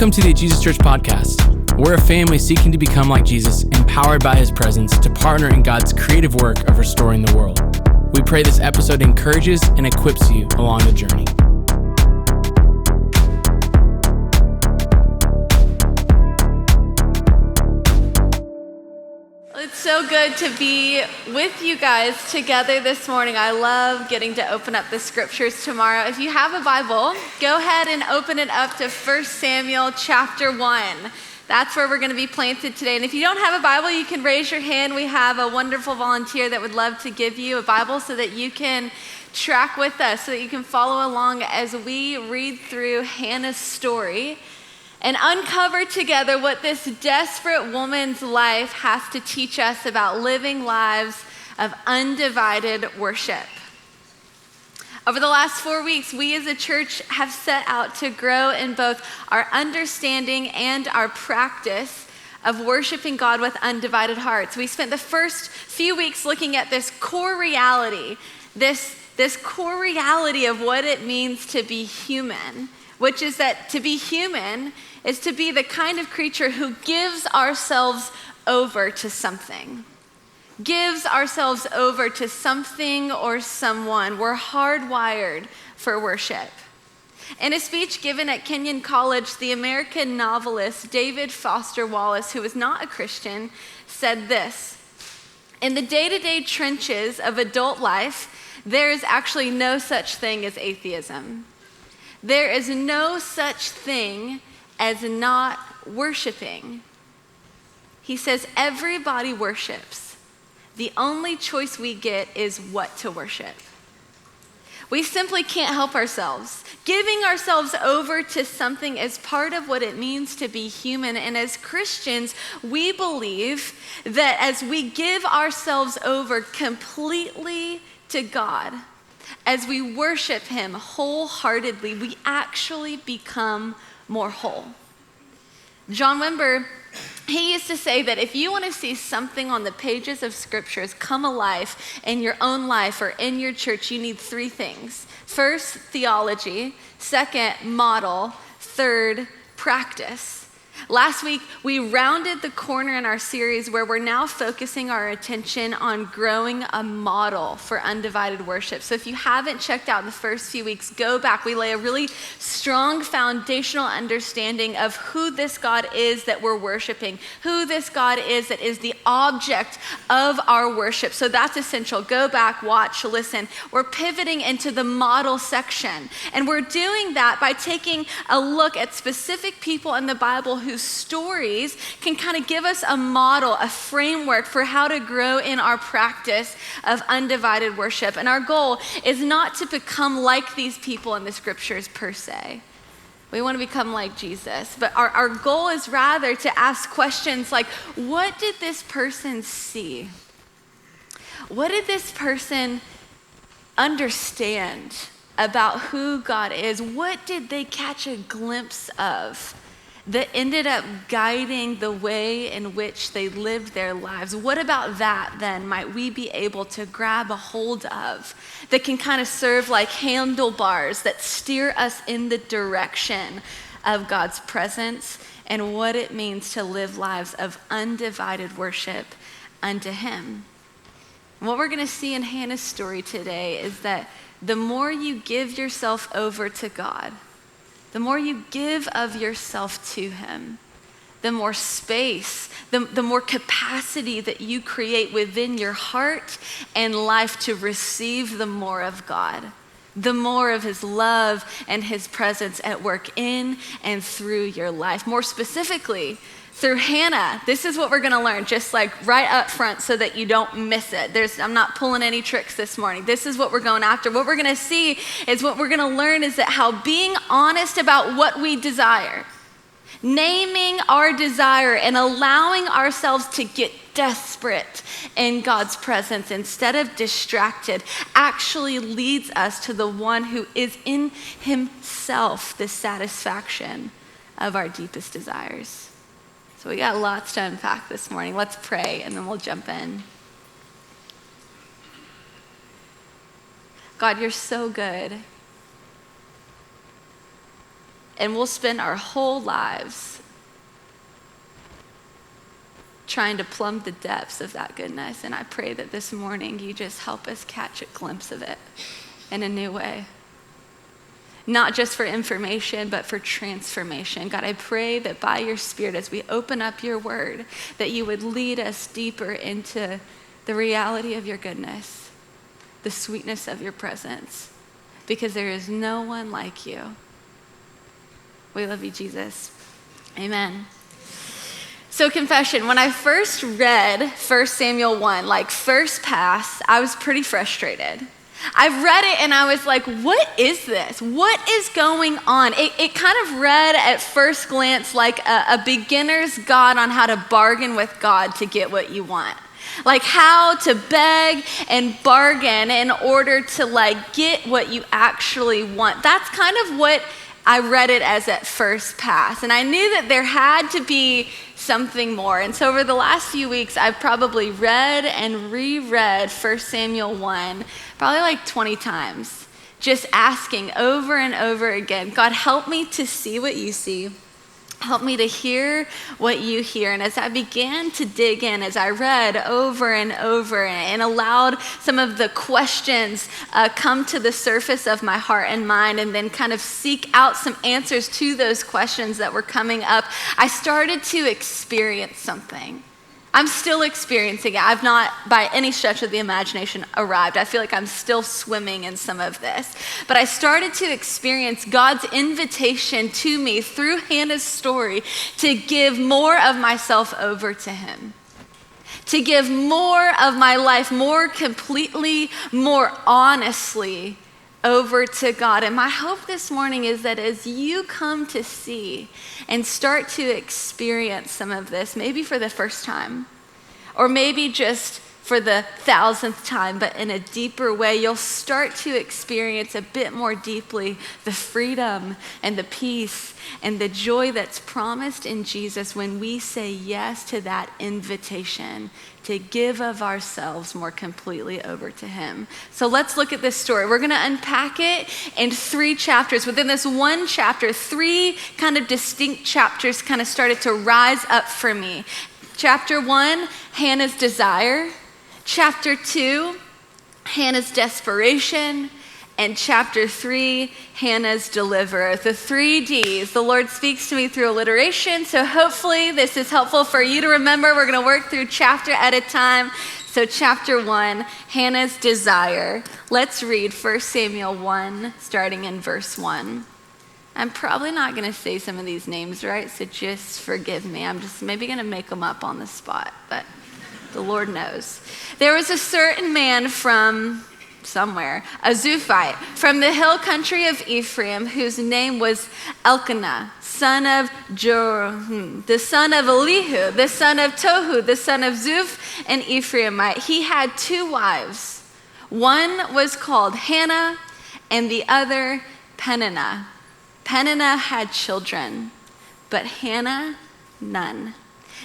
Welcome to the Jesus Church podcast. We're a family seeking to become like Jesus, empowered by his presence to partner in God's creative work of restoring the world. We pray this episode encourages and equips you along the journey. It's so good to be with you guys together this morning. I love getting to open up the scriptures tomorrow. If you have a Bible, go ahead and open it up to 1 Samuel chapter 1. That's where we're going to be planted today. And if you don't have a Bible, you can raise your hand. We have a wonderful volunteer that would love to give you a Bible so that you can track with us, so that you can follow along as we read through Hannah's story and uncover together what this desperate woman's life has to teach us about living lives of undivided worship. Over the last 4 weeks, we as a church have set out to grow in both our understanding and our practice of worshiping God with undivided hearts. We spent the first few weeks looking at this core reality, this core reality of what it means to be human, which is that to be human is to be the kind of creature who gives ourselves over to something. Gives ourselves over to something or someone. We're hardwired for worship. In a speech given at Kenyon College, the American novelist David Foster Wallace, who was not a Christian, said this: "In the day-to-day trenches of adult life, there is actually no such thing as atheism. There is no such thing as not worshiping." He says, everybody worships. The only choice we get is what to worship. We simply can't help ourselves. Giving ourselves over to something is part of what it means to be human. And as Christians, we believe that as we give ourselves over completely to God, as we worship him wholeheartedly, we actually become more whole. John Wimber, he used to say that if you want to see something on the pages of scriptures come alive in your own life or in your church, you need three things. First, theology. Second, model. Third, practice. Last week, we rounded the corner in our series where we're now focusing our attention on growing a model for undivided worship. So if you haven't checked out the first few weeks, go back. We lay a really strong foundational understanding of who this God is that we're worshiping, who this God is that is the object of our worship. So that's essential. Go back, watch, listen. We're pivoting into the model section. And we're doing that by taking a look at specific people in the Bible whose stories can kind of give us a model, a framework for how to grow in our practice of undivided worship. And our goal is not to become like these people in the scriptures per se. We want to become like Jesus. But our goal is rather to ask questions like, what did this person see? What did this person understand about who God is? What did they catch a glimpse of that ended up guiding the way in which they lived their lives? What about that then might we be able to grab a hold of that can kind of serve like handlebars that steer us in the direction of God's presence and what it means to live lives of undivided worship unto him? And what we're going to see in Hannah's story today is that the more you give yourself over to God, the more you give of yourself to him, the more space, the more capacity that you create within your heart and life to receive the more of God, the more of his love and his presence at work in and through your life. More specifically, through Hannah, this is what we're going to learn, just like right up front so that you don't miss it. I'm not pulling any tricks this morning. This is what we're going after. What we're going to see is what we're going to learn is that how being honest about what we desire, naming our desire and allowing ourselves to get desperate in God's presence instead of distracted actually leads us to the one who is in himself the satisfaction of our deepest desires. So we got lots to unpack this morning. Let's pray and then we'll jump in. God, you're so good. and we'll spend our whole lives trying to plumb the depths of that goodness. And I pray that this morning you just help us catch a glimpse of it in a new way. Not just for information, but for transformation. God, I pray that by your Spirit, as we open up your word, that you would lead us deeper into the reality of your goodness, the sweetness of your presence, because there is no one like you. We love you, Jesus. Amen. So confession, when I first read 1 Samuel 1, like first pass, I was pretty frustrated. I read it and I was like, what is this? What is going on? It kind of read at first glance like a beginner's guide on how to bargain with God to get what you want. Like how to beg and bargain in order to like get what you actually want. That's kind of what I read it as at first pass. And I knew that there had to be something more. And so over the last few weeks, I've probably read and reread 1 Samuel 1, probably like 20 times, just asking over and over again, God, help me to see what you see. Help me to hear what you hear. And as I began to dig in, as I read over and over and allowed some of the questions come to the surface of my heart and mind, and then kind of seek out some answers to those questions that were coming up, I started to experience something. I'm still experiencing it. I've not, by any stretch of the imagination, arrived. I feel like I'm still swimming in some of this. But I started to experience God's invitation to me through Hannah's story to give more of myself over to him. To give more of my life, more completely, more honestly over to God. And my hope this morning is that as you come to see and start to experience some of this, maybe for the first time, or maybe just for the 1,000th time, but in a deeper way, you'll start to experience a bit more deeply the freedom and the peace and the joy that's promised in Jesus when we say yes to that invitation to give of ourselves more completely over to him. So let's look at this story. We're going to unpack it in 3 chapters. Within this one chapter, 3 kind of distinct chapters kind of started to rise up for me. Chapter 1, Hannah's desire. Chapter 2, Hannah's desperation. And chapter 3, Hannah's deliverer. The 3 Ds. The Lord speaks to me through alliteration, so hopefully this is helpful for you to remember. We're going to work through chapter at a time. So chapter 1, Hannah's desire. Let's read 1 Samuel 1, starting in verse 1. I'm probably not going to say some of these names right, so just forgive me. I'm just maybe going to make them up on the spot, but the Lord knows. There was a certain man from somewhere, a Zuphite, from the hill country of Ephraim, whose name was Elkanah, son of Joram, the son of Elihu, the son of Tohu, the son of Zuph, an Ephraimite. He had 2 wives. One was called Hannah, and the other Peninnah. Peninnah had children, but Hannah none.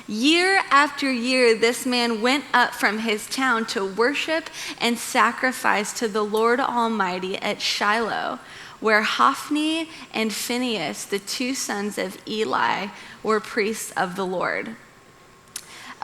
Year after year, this man went up from his town to worship and sacrifice to the Lord Almighty at Shiloh, where Hophni and Phinehas, the 2 sons of Eli, were priests of the Lord.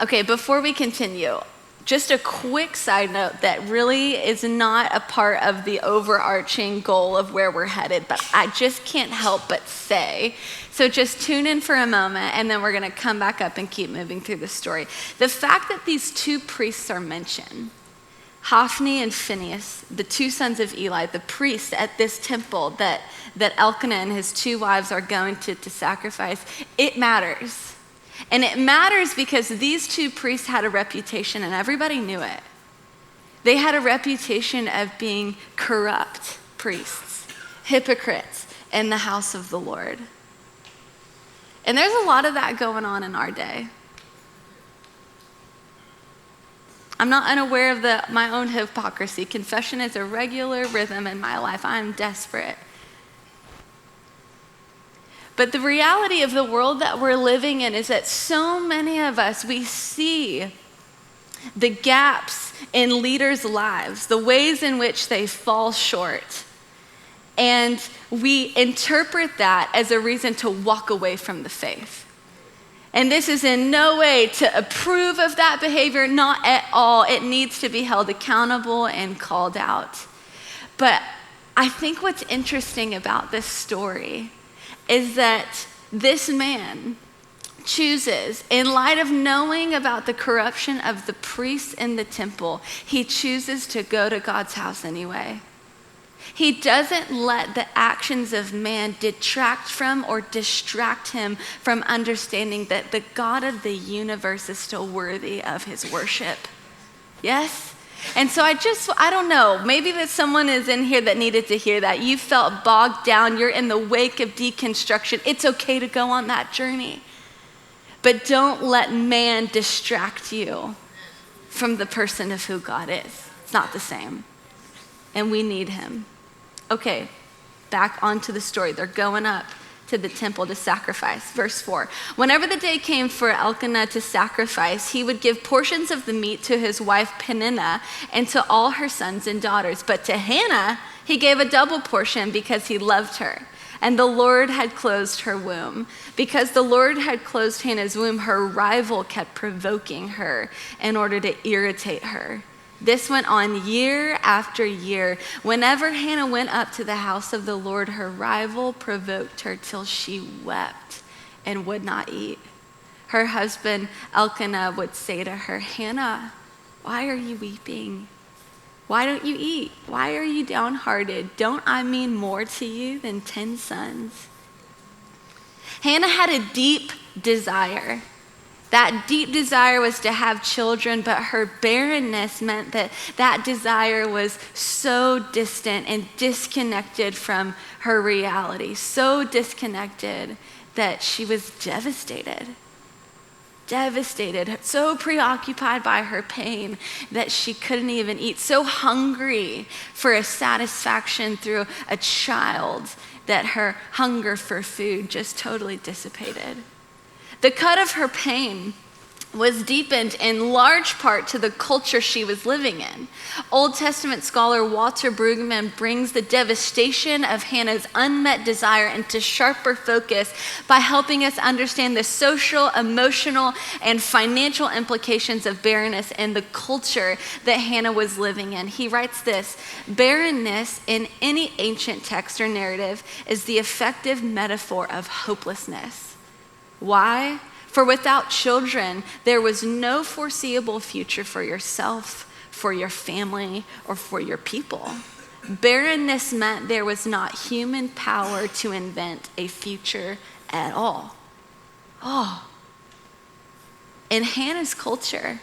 Okay, before we continue, just a quick side note that really is not a part of the overarching goal of where we're headed, but I just can't help but say. So just tune in for a moment, and then we're going to come back up and keep moving through the story. The fact that these 2 priests are mentioned, Hophni and Phinehas, the 2 sons of Eli, the priests at this temple that Elkanah and his 2 wives are going to sacrifice, it matters. And it matters because these 2 priests had a reputation, and everybody knew it. They had a reputation of being corrupt priests, hypocrites in the house of the Lord. And there's a lot of that going on in our day. I'm not unaware of my own hypocrisy. Confession is a regular rhythm in my life. I'm desperate. But the reality of the world that we're living in is that so many of us, we see the gaps in leaders' lives, the ways in which they fall short. And we interpret that as a reason to walk away from the faith. And this is in no way to approve of that behavior, not at all. It needs to be held accountable and called out. But I think what's interesting about this story is that this man chooses, in light of knowing about the corruption of the priests in the temple, he chooses to go to God's house anyway. He doesn't let the actions of man detract from or distract him from understanding that the God of the universe is still worthy of his worship. Yes? And so I don't know, maybe that someone is in here that needed to hear that. You felt bogged down, you're in the wake of deconstruction. It's okay to go on that journey. But don't let man distract you from the person of who God is. It's not the same. And we need him. Okay, back onto the story. They're going up to the temple to sacrifice. Verse 4. Whenever the day came for Elkanah to sacrifice, he would give portions of the meat to his wife Peninnah and to all her sons and daughters. But to Hannah, he gave a double portion because he loved her. And the Lord had closed her womb. Because the Lord had closed Hannah's womb, her rival kept provoking her in order to irritate her. This went on year after year. Whenever Hannah went up to the house of the Lord, her rival provoked her till she wept and would not eat. Her husband Elkanah would say to her, Hannah, why are you weeping? Why don't you eat? Why are you downhearted? Don't I mean more to you than 10 sons? Hannah had a deep desire. That deep desire was to have children, but her barrenness meant that that desire was so distant and disconnected from her reality, so disconnected that she was devastated, so preoccupied by her pain that she couldn't even eat, so hungry for a satisfaction through a child that her hunger for food just totally dissipated. The cut of her pain was deepened in large part to the culture she was living in. Old Testament scholar Walter Brueggemann brings the devastation of Hannah's unmet desire into sharper focus by helping us understand the social, emotional, and financial implications of barrenness and the culture that Hannah was living in. He writes this: barrenness in any ancient text or narrative is the effective metaphor of hopelessness. Why? For without children, there was no foreseeable future for yourself, for your family, or for your people. Barrenness meant there was not human power to invent a future at all. In Hannah's culture,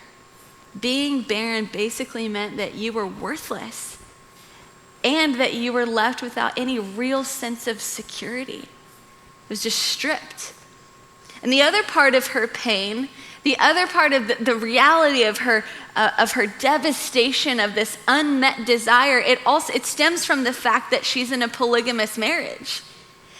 being barren basically meant that you were worthless and that you were left without any real sense of security. It was just stripped. And the other part of her pain, the other part of the reality of her devastation of this unmet desire, it stems from the fact that she's in a polygamous marriage.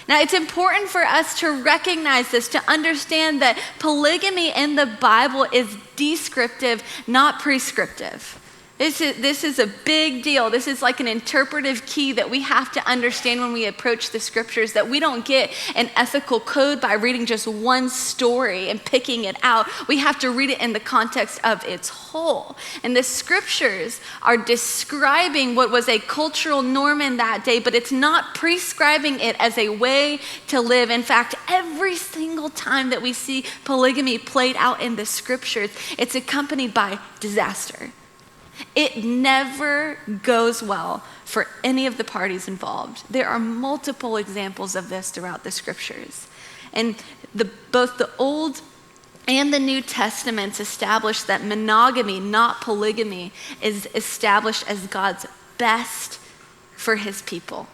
Now, it's important for us to recognize this, to understand that polygamy in the Bible is descriptive, not prescriptive. This is a big deal. This is like an interpretive key that we have to understand when we approach the scriptures, that we don't get an ethical code by reading just one story and picking it out. We have to read it in the context of its whole. And the scriptures are describing what was a cultural norm in that day, but it's not prescribing it as a way to live. In fact, every single time that we see polygamy played out in the scriptures, it's accompanied by disaster. It never goes well for any of the parties involved. There are multiple examples of this throughout the scriptures. And both the Old and the New Testaments establish that monogamy, not polygamy, is established as God's best for his people.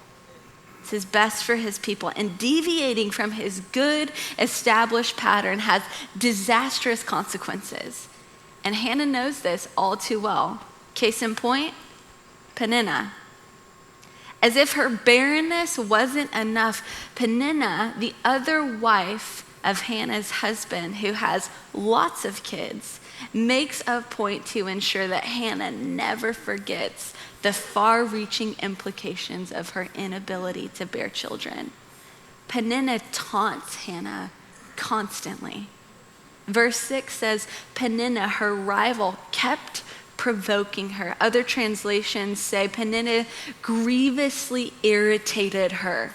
It's his best for his people. And deviating from his good established pattern has disastrous consequences. And Hannah knows this all too well. Case in point, Peninnah. As if her barrenness wasn't enough, Peninnah, the other wife of Hannah's husband, who has lots of kids, makes a point to ensure that Hannah never forgets the far-reaching implications of her inability to bear children. Peninnah taunts Hannah constantly. Verse 6 says, Peninnah, her rival, kept provoking her. Other translations say Peninnah grievously irritated her.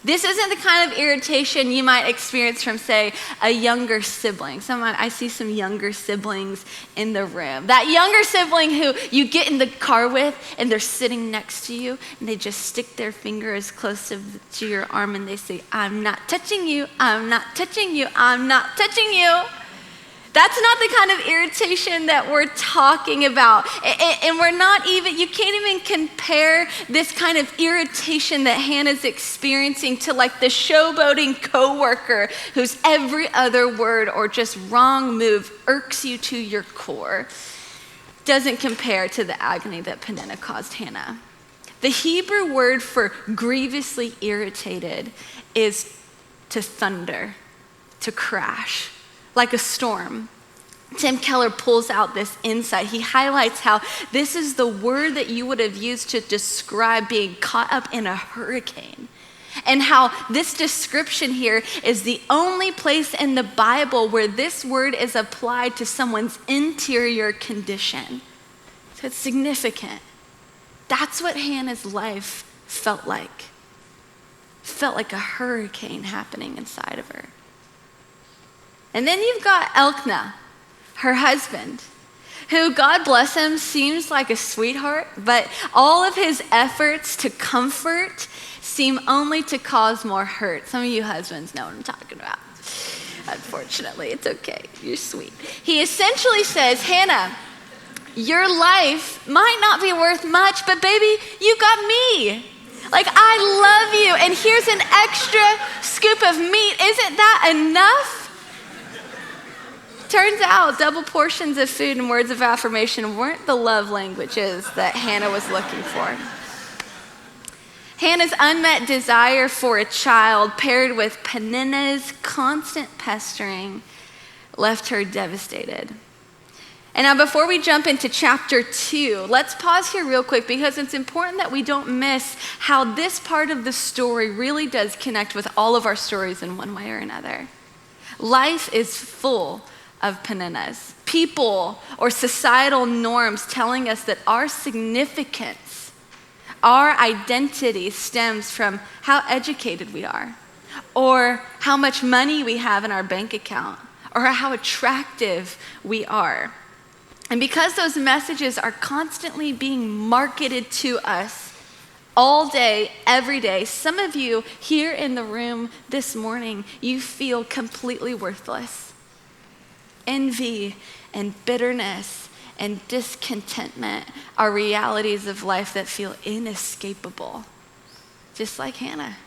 This isn't the kind of irritation you might experience from, say, a younger sibling. I see some younger siblings in the room. That younger sibling who you get in the car with and they're sitting next to you and they just stick their finger as close to your arm and they say, I'm not touching you, I'm not touching you, I'm not touching you. That's not the kind of irritation that we're talking about. And we're not even, you can't even compare this kind of irritation that Hannah's experiencing to like the showboating coworker whose every other word or just wrong move irks you to your core. Doesn't compare to the agony that Peninnah caused Hannah. The Hebrew word for grievously irritated is to thunder, to crash. Like a storm. Tim Keller pulls out this insight. He highlights how this is the word that you would have used to describe being caught up in a hurricane. And how this description here is the only place in the Bible where this word is applied to someone's interior condition. So it's significant. That's what Hannah's life felt like. Felt like a hurricane happening inside of her. And then you've got Elkanah, her husband, who, God bless him, seems like a sweetheart, but all of his efforts to comfort seem only to cause more hurt. Some of you husbands know what I'm talking about. Unfortunately, it's okay. You're sweet. He essentially says, Hannah, your life might not be worth much, but baby, you got me. Like, I love you, and here's an extra scoop of meat. Isn't that enough? Turns out double portions of food and words of affirmation weren't the love languages that Hannah was looking for. Hannah's unmet desire for a child paired with Peninnah's constant pestering left her devastated. And now before we jump into chapter 2, let's pause here real quick because it's important that we don't miss how this part of the story really does connect with all of our stories in one way or another. Life is full of Peninnahs, people or societal norms telling us that our significance, our identity stems from how educated we are, or how much money we have in our bank account, or how attractive we are. And because those messages are constantly being marketed to us all day, every day, some of you here in the room this morning, you feel completely worthless. Envy and bitterness and discontentment are realities of life that feel inescapable, just like Hannah.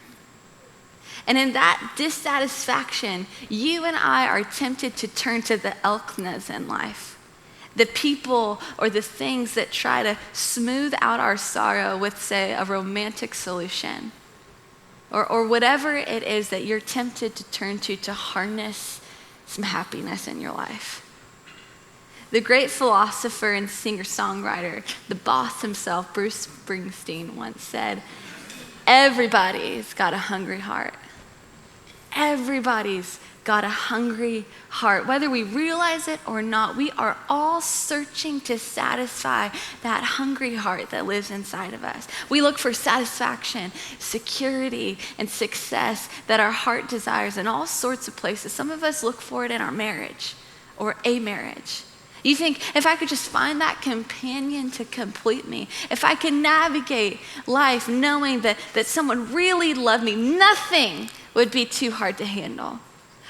And in that dissatisfaction, you and I are tempted to turn to the Elkanahs in life, the people or the things that try to smooth out our sorrow with, say, a romantic solution, or whatever it is that you're tempted to turn to harness some happiness in your life. The great philosopher and singer-songwriter, the boss himself, Bruce Springsteen, once said, everybody's got a hungry heart. Everybody's got a hungry heart. Whether we realize it or not, we are all searching to satisfy that hungry heart that lives inside of us. We look for satisfaction, security, and success that our heart desires in all sorts of places. Some of us look for it in our marriage or a marriage. You think, if I could just find that companion to complete me, if I could navigate life knowing that someone really loved me, nothing would be too hard to handle.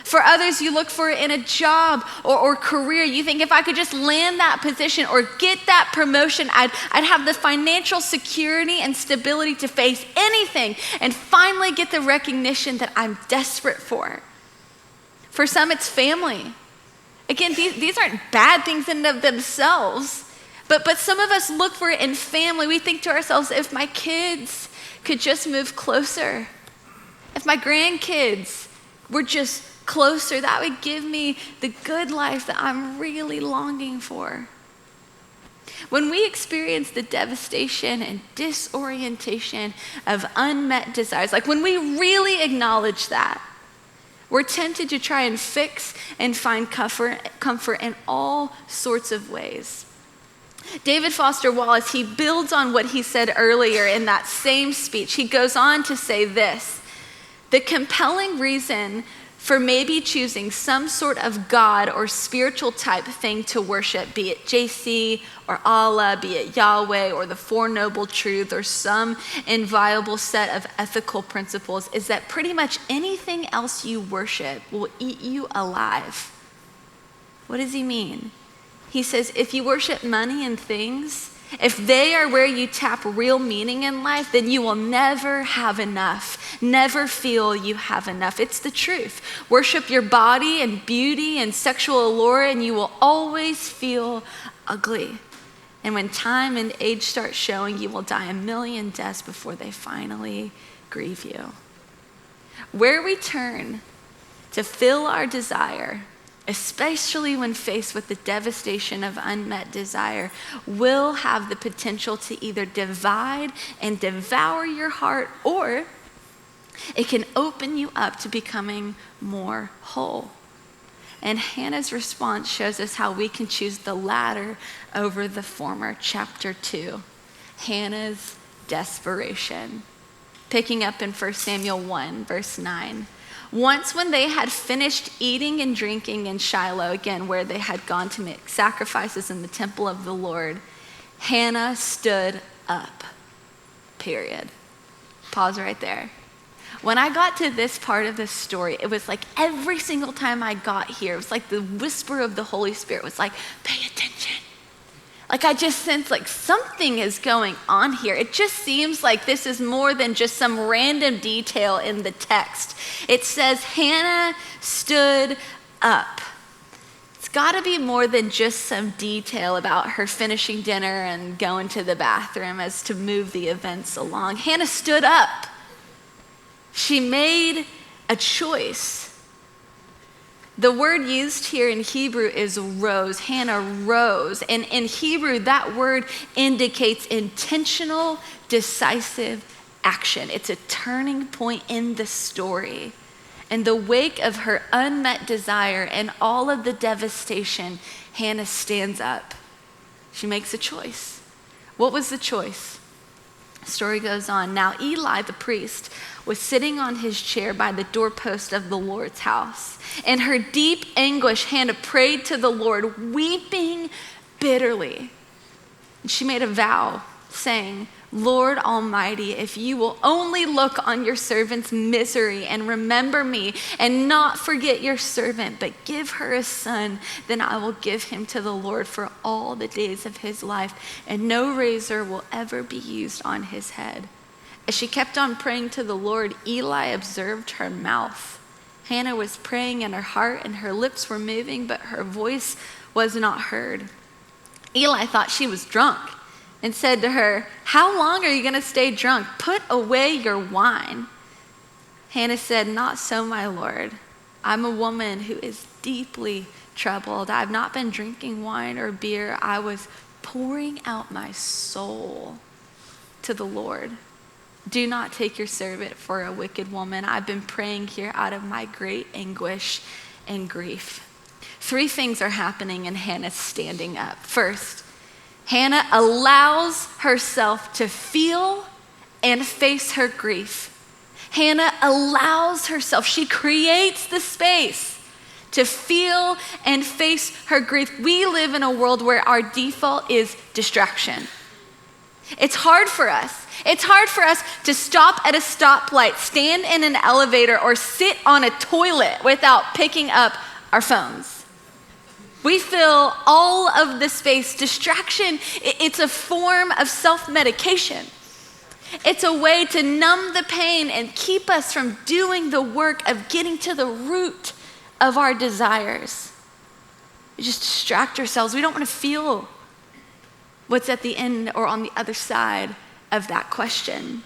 For others, you look for it in a job or career. You think, if I could just land that position or get that promotion, I'd have the financial security and stability to face anything and finally get the recognition that I'm desperate for. For some, it's family. Again, these aren't bad things in and of themselves, but some of us look for it in family. We think to ourselves, if my kids could just move closer, if my grandkids were just closer. That would give me the good life that I'm really longing for. When we experience the devastation and disorientation of unmet desires, like when we really acknowledge that, we're tempted to try and fix and find comfort in all sorts of ways. David Foster Wallace, he builds on what he said earlier in that same speech. He goes on to say this: the compelling reason for maybe choosing some sort of God or spiritual type thing to worship, be it JC or Allah, be it Yahweh or the Four Noble Truths or some inviolable set of ethical principles, is that pretty much anything else you worship will eat you alive. What does he mean? He says, if you worship money and things, if they are where you tap real meaning in life, then you will never have enough, never feel you have enough. It's the truth. Worship your body and beauty and sexual allure, and you will always feel ugly. And when time and age start showing, you will die a million deaths before they finally grieve you. Where we turn to fill our desire, especially when faced with the devastation of unmet desire, will have the potential to either divide and devour your heart, or it can open you up to becoming more whole. And Hannah's response shows us how we can choose the latter over the former. Chapter 2, Hannah's desperation. Picking up in 1 Samuel 1, verse 9. Once when they had finished eating and drinking in Shiloh, again, where they had gone to make sacrifices in the temple of the Lord, Hannah stood up, period. Pause right there. When I got to this part of the story, it was like every single time I got here, it was like the whisper of the Holy Spirit was like, pay attention. Like I just sense like something is going on here. It just seems like this is more than just some random detail in the text. It says Hannah stood up. It's got to be more than just some detail about her finishing dinner and going to the bathroom as to move the events along. Hannah stood up. She made a choice. The word used here in Hebrew is rose. Hannah rose. And in Hebrew, that word indicates intentional, decisive action. It's a turning point in the story. In the wake of her unmet desire and all of the devastation, Hannah stands up. She makes a choice. What was the choice? The story goes on. Now Eli, the priest, was sitting on his chair by the doorpost of the Lord's house. In her deep anguish, Hannah prayed to the Lord, weeping bitterly. And she made a vow, saying, Lord Almighty, if you will only look on your servant's misery and remember me and not forget your servant, but give her a son, then I will give him to the Lord for all the days of his life, and no razor will ever be used on his head. As she kept on praying to the Lord, Eli observed her mouth. Hannah was praying in her heart, and her lips were moving, but her voice was not heard. Eli thought she was drunk and said to her, how long are you going to stay drunk? Put away your wine. Hannah said, not so, my Lord. I'm a woman who is deeply troubled. I've not been drinking wine or beer. I was pouring out my soul to the Lord. Do not take your servant for a wicked woman. I've been praying here out of my great anguish and grief. 3 things are happening in Hannah's standing up. First, Hannah allows herself to feel and face her grief. Hannah allows herself, she creates the space to feel and face her grief. We live in a world where our default is distraction. It's hard for us. It's hard for us to stop at a stoplight, stand in an elevator, or sit on a toilet without picking up our phones. We fill all of the space. Distraction, it's a form of self-medication. It's a way to numb the pain and keep us from doing the work of getting to the root of our desires. We just distract ourselves. We don't want to feel what's at the end or on the other side of that question.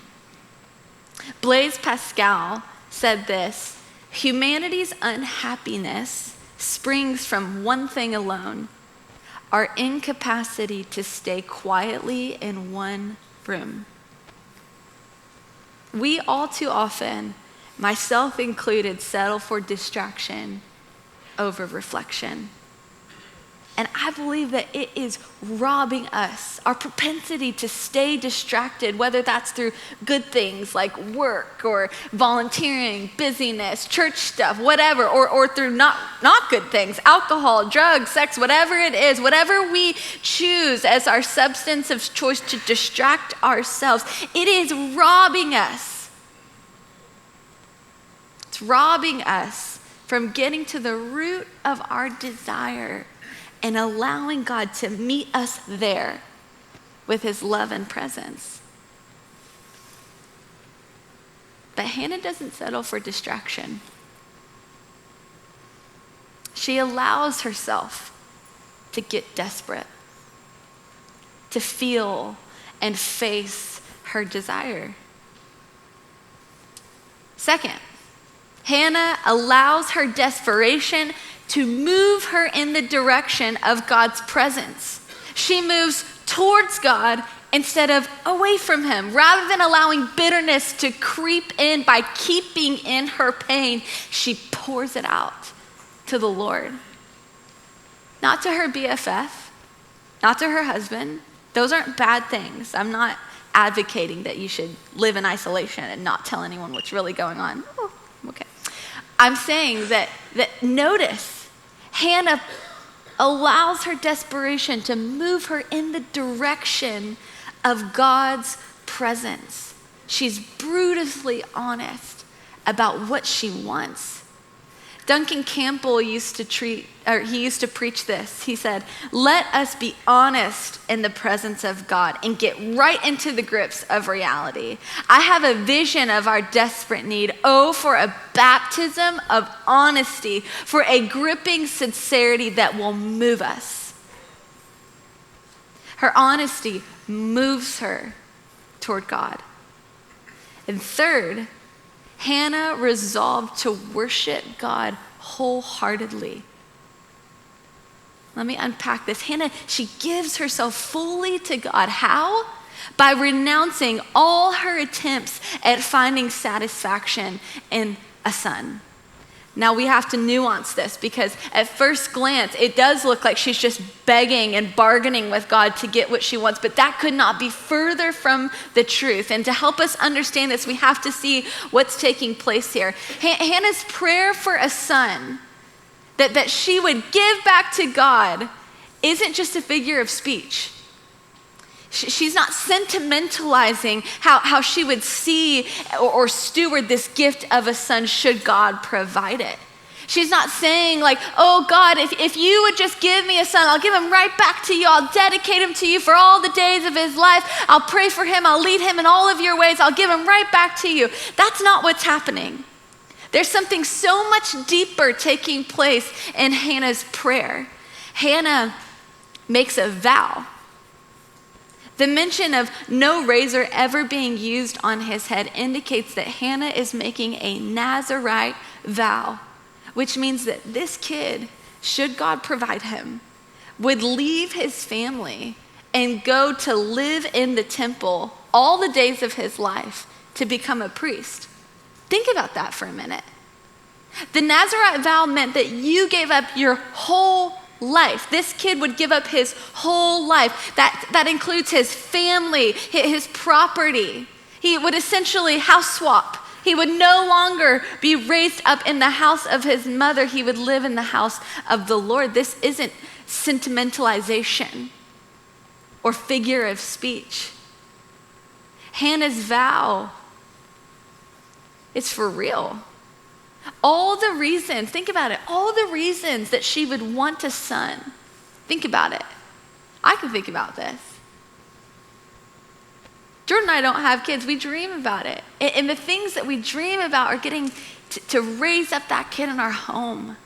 Blaise Pascal said this: Humanity's unhappiness springs from one thing alone: our incapacity to stay quietly in one room. We all too often, myself included, settle for distraction over reflection. And I believe that it is robbing us, our propensity to stay distracted, whether that's through good things like work or volunteering, busyness, church stuff, whatever, or through not good things, alcohol, drugs, sex, whatever it is, whatever we choose as our substance of choice to distract ourselves, it is robbing us. It's robbing us from getting to the root of our desire and allowing God to meet us there with his love and presence. But Hannah doesn't settle for distraction. She allows herself to get desperate, to feel and face her desire. Second, Hannah allows her desperation to move her in the direction of God's presence. She moves towards God instead of away from him. Rather than allowing bitterness to creep in by keeping in her pain, she pours it out to the Lord. Not to her BFF, not to her husband. Those aren't bad things. I'm not advocating that you should live in isolation and not tell anyone what's really going on. Oh, okay. I'm saying that notice, Hannah allows her desperation to move her in the direction of God's presence. She's brutally honest about what she wants. Duncan Campbell used to preach this. He said, "Let us be honest in the presence of God and get right into the grips of reality. I have a vision of our desperate need. Oh, for a baptism of honesty, for a gripping sincerity that will move us." Her honesty moves her toward God. And third, Hannah resolved to worship God wholeheartedly. Let me unpack this. Hannah, she gives herself fully to God. How? By renouncing all her attempts at finding satisfaction in a son. Now we have to nuance this because at first glance, it does look like she's just begging and bargaining with God to get what she wants, but that could not be further from the truth. And to help us understand this, we have to see what's taking place here. Hannah's prayer for a son that she would give back to God isn't just a figure of speech. She's not sentimentalizing how she would see or steward this gift of a son should God provide it. She's not saying like, "Oh God, if you would just give me a son, I'll give him right back to you. I'll dedicate him to you for all the days of his life. I'll pray for him. I'll lead him in all of your ways. I'll give him right back to you." That's not what's happening. There's something so much deeper taking place in Hannah's prayer. Hannah makes a vow. The mention of no razor ever being used on his head indicates that Hannah is making a Nazirite vow, which means that this kid, should God provide him, would leave his family and go to live in the temple all the days of his life to become a priest. Think about that for a minute. The Nazirite vow meant that you gave up your whole life. This kid would give up his whole life. That includes his family, his property. He would essentially house swap. He would no longer be raised up in the house of his mother. He would live in the house of the Lord. This isn't sentimentalization or figure of speech. Hannah's vow is for real. All the reasons, think about it, all the reasons that she would want a son. Think about it. I can think about this. Jordan and I don't have kids. We dream about it. And the things that we dream about are getting to raise up that kid in our home,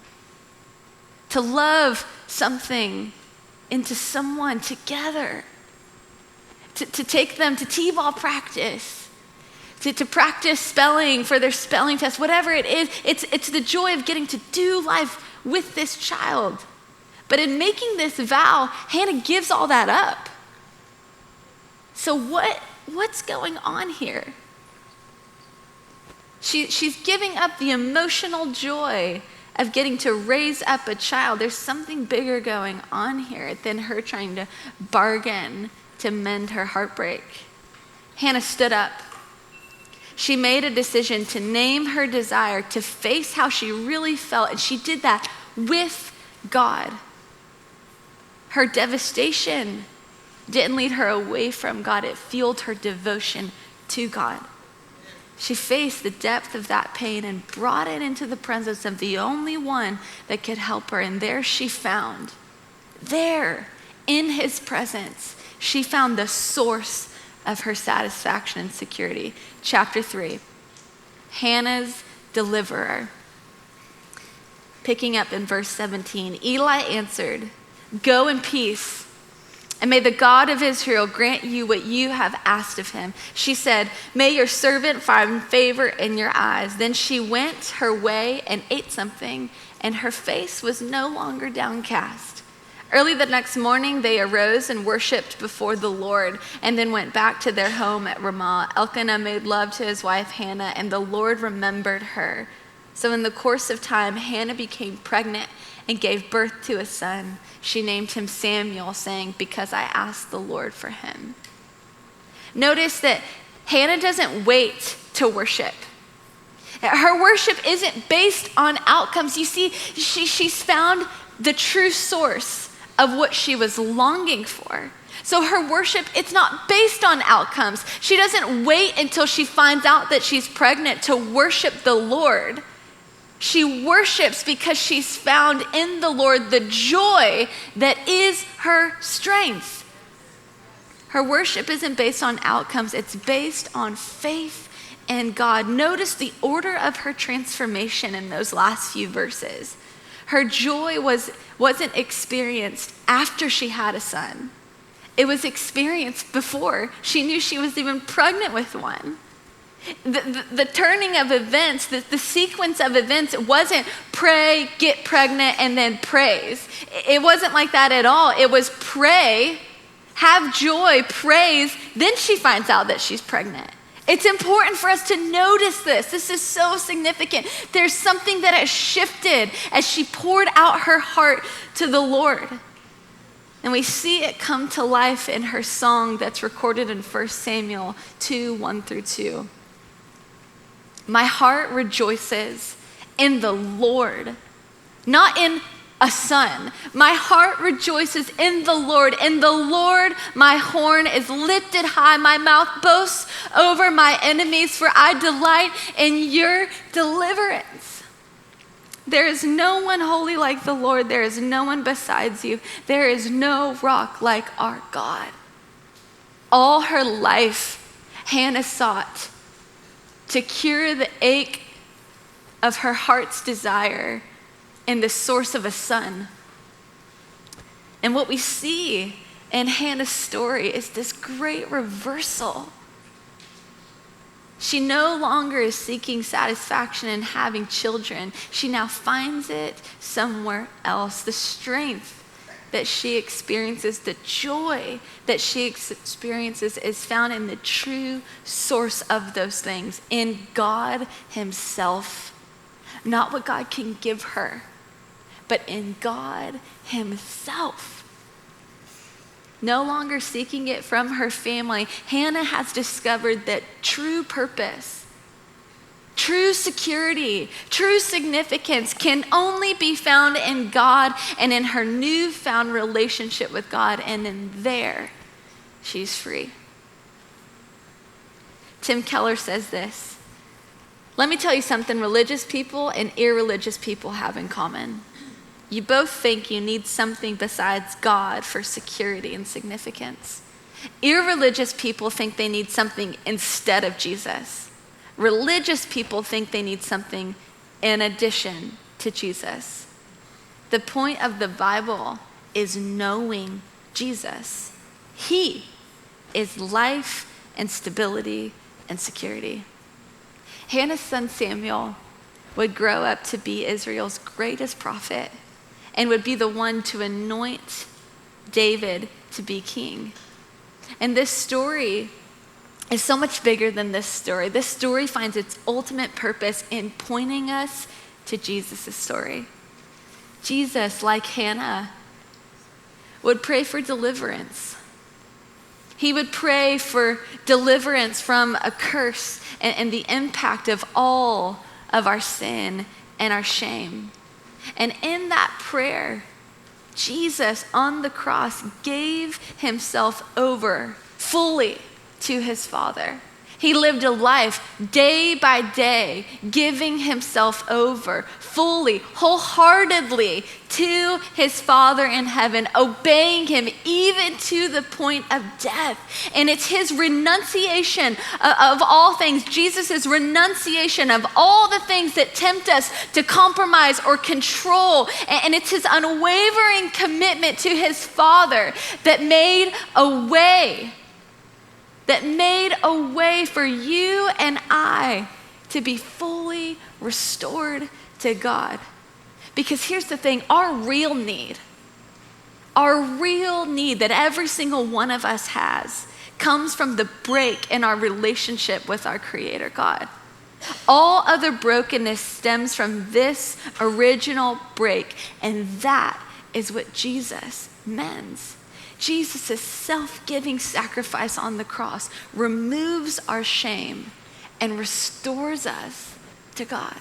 to love something into someone together, to take them to t-ball practice, to practice spelling for their spelling test, whatever it is. It's the joy of getting to do life with this child. But in making this vow, Hannah gives all that up. So what's going on here? She's giving up the emotional joy of getting to raise up a child. There's something bigger going on here than her trying to bargain to mend her heartbreak. Hannah stood up. She made a decision to name her desire, to face how she really felt, and she did that with God. Her devastation didn't lead her away from God. It fueled her devotion to God. She faced the depth of that pain and brought it into the presence of the only one that could help her. And there she found, there in his presence, she found the source of her satisfaction and security. Chapter 3, Hannah's deliverer. Picking up in verse 17, Eli answered, "Go in peace, and may the God of Israel grant you what you have asked of him." She said, "May your servant find favor in your eyes." Then she went her way and ate something, and her face was no longer downcast. Early the next morning, they arose and worshiped before the Lord, and then went back to their home at Ramah. Elkanah made love to his wife Hannah, and the Lord remembered her. So in the course of time, Hannah became pregnant and gave birth to a son. She named him Samuel, saying, "Because I asked the Lord for him." Notice that Hannah doesn't wait to worship. Her worship isn't based on outcomes. You see, she's found the true source of what she was longing for. So her worship, it's not based on outcomes. She doesn't wait until she finds out that she's pregnant to worship the Lord. She worships because she's found in the Lord the joy that is her strength. Her worship isn't based on outcomes. It's based on faith in God. Notice the order of her transformation in those last few verses. Her joy wasn't experienced after she had a son. It was experienced before she knew she was even pregnant with one. The turning of events, the sequence of events, it wasn't pray, get pregnant, and then praise. It wasn't like that at all. It was pray, have joy, praise, then she finds out that she's pregnant. It's important for us to notice this. This is so significant. There's something that has shifted as she poured out her heart to the Lord. And we see it come to life in her song that's recorded in 1 Samuel 2, 1-2. My heart rejoices in the Lord, not in a son. My heart rejoices in the Lord. In the Lord, my horn is lifted high. My mouth boasts over my enemies, for I delight in your deliverance. There is no one holy like the Lord. There is no one besides you. There is no rock like our God. All her life, Hannah sought to cure the ache of her heart's desire in the source of a son. And what we see in Hannah's story is this great reversal. She no longer is seeking satisfaction in having children. She now finds it somewhere else. The strength that she experiences, the joy that she experiences is found in the true source of those things, in God himself. Not what God can give her, but in God himself. No longer seeking it from her family, Hannah has discovered that true purpose, true security, true significance can only be found in God and in her newfound relationship with God, and in there, she's free. Tim Keller says this: let me tell you something religious people and irreligious people have in common. You both think you need something besides God for security and significance. Irreligious people think they need something instead of Jesus. Religious people think they need something in addition to Jesus. The point of the Bible is knowing Jesus. He is life and stability and security. Hannah's son Samuel would grow up to be Israel's greatest prophet and would be the one to anoint David to be king. And this story is so much bigger than this story. This story finds its ultimate purpose in pointing us to Jesus' story. Jesus, like Hannah, would pray for deliverance. He would pray for deliverance from a curse and the impact of all of our sin and our shame. And in that prayer, Jesus on the cross gave himself over fully to his Father. He lived a life day by day, giving himself over fully, wholeheartedly to his Father in heaven, obeying him even to the point of death. And it's his renunciation of all things, Jesus' renunciation of all the things that tempt us to compromise or control. And it's his unwavering commitment to his Father that made a way for you and I to be fully restored to God. Because here's the thing, our real need that every single one of us has comes from the break in our relationship with our Creator God. All other brokenness stems from this original break, and that is what Jesus mends. Jesus' self-giving sacrifice on the cross removes our shame and restores us to God.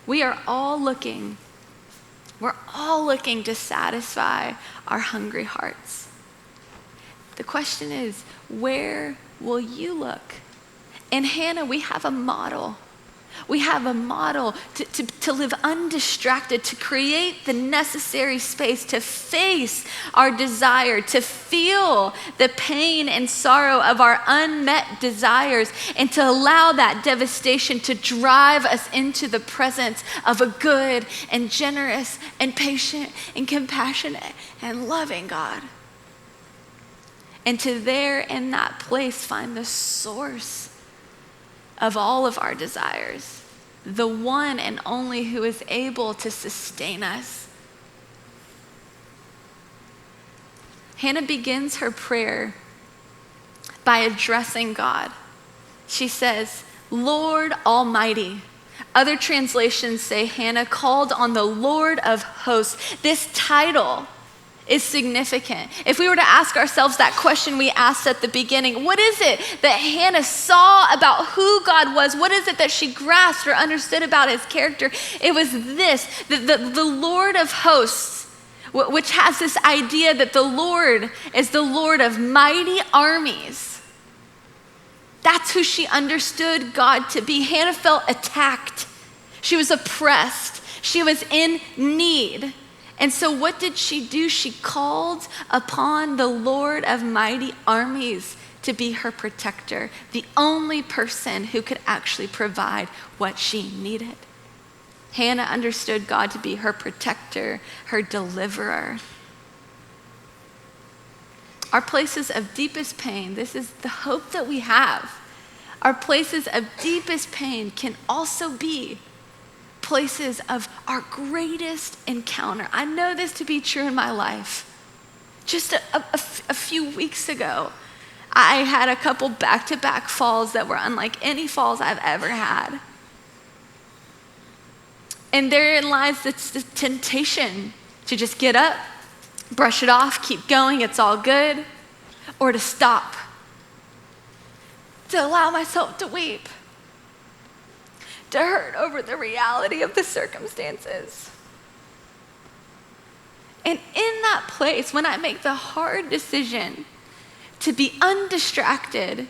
We're all looking to satisfy our hungry hearts. The question is, where will you look? In Hannah, we have a model. We have a model to live undistracted, to create the necessary space to face our desire, to feel the pain and sorrow of our unmet desires, and to allow that devastation to drive us into the presence of a good and generous and patient and compassionate and loving God. And to there in that place find the source of all of our desires, the one and only who is able to sustain us. Hannah begins her prayer by addressing God. She says, Lord Almighty. Other translations say Hannah called on the Lord of hosts. This title is significant. If we were to ask ourselves that question we asked at the beginning, what is it that Hannah saw about who God was? What is it that she grasped or understood about his character? It was this, the Lord of hosts, which has this idea that the Lord is the Lord of mighty armies. That's who she understood God to be. Hannah felt attacked. She was oppressed. She was in need. And so what did she do? She called upon the Lord of mighty armies to be her protector, the only person who could actually provide what she needed. Hannah understood God to be her protector, her deliverer. Our places of deepest pain, this is the hope that we have. Our places of deepest pain can also be places of our greatest encounter. I know this to be true in my life. Just a few weeks ago, I had a couple back-to-back falls that were unlike any falls I've ever had. And therein lies the temptation to just get up, brush it off, keep going, it's all good, or to stop, to allow myself to weep, to hurt over the reality of the circumstances. And in that place, when I make the hard decision to be undistracted,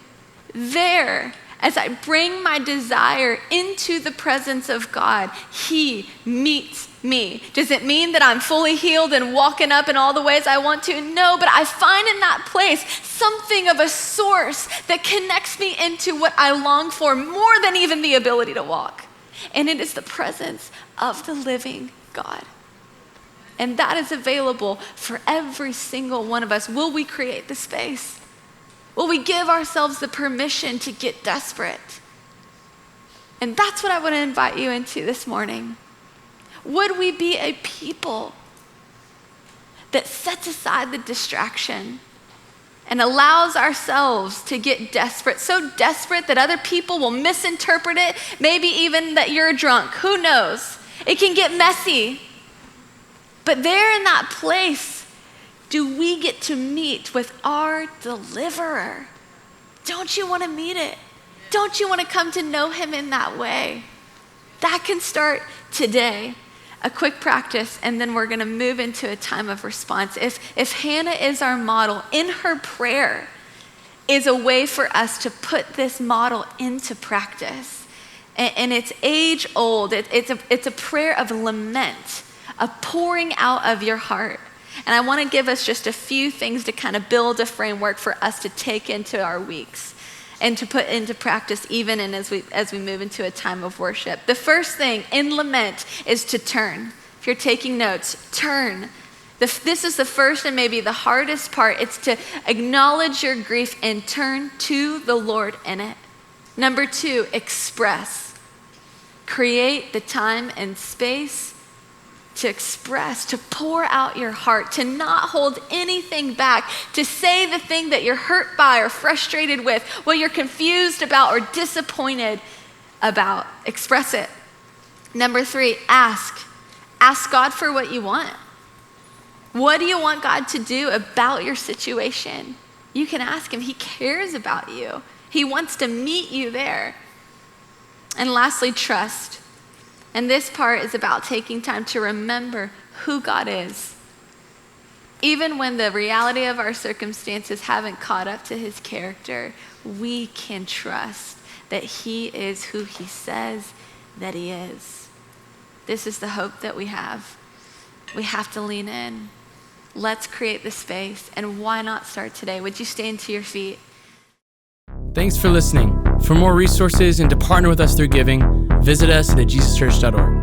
there, as I bring my desire into the presence of God, he meets me. Does it mean that I'm fully healed and walking up in all the ways I want to? No, but I find in that place something of a source that connects me into what I long for more than even the ability to walk. And it is the presence of the living God. And that is available for every single one of us. Will we create the space? Will we give ourselves the permission to get desperate? And that's what I want to invite you into this morning. Would we be a people that sets aside the distraction and allows ourselves to get desperate, so desperate that other people will misinterpret it, maybe even that you're drunk, who knows? It can get messy. But there in that place, do we get to meet with our deliverer? Don't you want to meet it? Don't you want to come to know him in that way? That can start today. A quick practice, and then we're going to move into a time of response. If Hannah is our model, in her prayer is a way for us to put this model into practice. And it's age old. It's a prayer of lament, a pouring out of your heart. And I want to give us just a few things to kind of build a framework for us to take into our weeks and to put into practice even as we move into a time of worship. The first thing in lament is to turn. If you're taking notes, turn. This is the first and maybe the hardest part. It's to acknowledge your grief and turn to the Lord in it. Number 2, express. Create the time and space to express, to pour out your heart, to not hold anything back, to say the thing that you're hurt by or frustrated with, what you're confused about or disappointed about. Express it. Number 3, ask. Ask God for what you want. What do you want God to do about your situation? You can ask him. He cares about you. He wants to meet you there. And lastly, trust. And this part is about taking time to remember who God is. Even when the reality of our circumstances haven't caught up to his character, we can trust that he is who he says that he is. This is the hope that we have. We have to lean in. Let's create the space. And why not start today? Would you stand to your feet? Thanks for listening. For more resources and to partner with us through giving, visit us at jesuschurch.org.